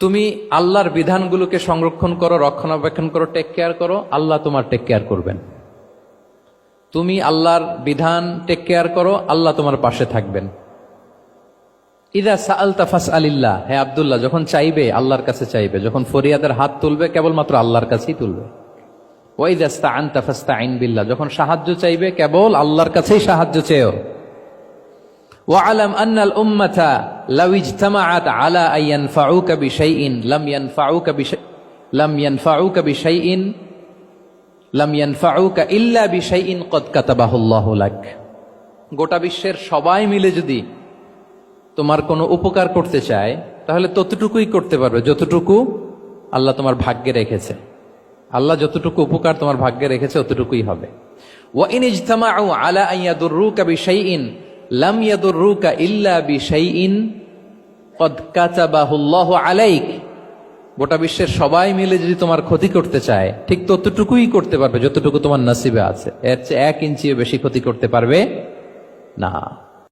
তুমি আল্লাহর বিধানগুলোকে সংরক্ষণ করো, রক্ষণাবেক্ষণ করো, টেক কেয়ার করো, আল্লাহ তোমার টেক কেয়ার করবেন। তুমি আল্লাহর বিধান টেক কেয়ার করো, আল্লাহ তোমার পাশে থাকবেন। ইদা সাআলতা ফাসআলিল্লাহ, হে আব্দুল্লাহ, যখন চাইবে আল্লাহর কাছে চাইবে, যখন ফরিয়াদের হাত তুলবে কেবলমাত্র আল্লাহর কাছেই তুলবে। ওয়া ইদা ইসতাআনতা ফাসতাঈন বিল্লাহ, যখন সাহায্য চাইবে কেবল আল্লাহর কাছেই সাহায্য চেয়েও। ওয়া'লাম আন্নাল উম্মাতা লাউ ইজতামাআত আলা আন ইয়ানফাউকা বিশাইইন লাম ইয়ানফাউকা ইল্লা বিশাইইন ক্বাদ কাতাবাহুল্লাহু লাক। গোটা বিশ্বের সবাই মিলে যদি তোমার কোনো উপকার করতে চায় তাহলে ততটুকুই করতে পারবে যতটুকু আল্লাহ তোমার ভাগ্যে রেখেছে। আল্লাহ যতটুকু উপকার তোমার ভাগ্যে রেখেছে অতটুকুই হবে। ওয়া ইন ইজতামাউ আলা আন ইয়াদুররুকা বিশাইইন লাম ইয়াদুররুকা ইল্লা বিশাইইন ক্বাদ কাতাবাহুল্লাহু আলাইক। গোটা বিশ্বের সবাই মিলে যদি তোমার ক্ষতি করতে চায় ঠিক ততটুকুই করতে পারবে যতটুকু তোমার নসিবে আছে, এর চেয়ে 1 ইঞ্চিও বেশি ক্ষতি করতে পারবে না।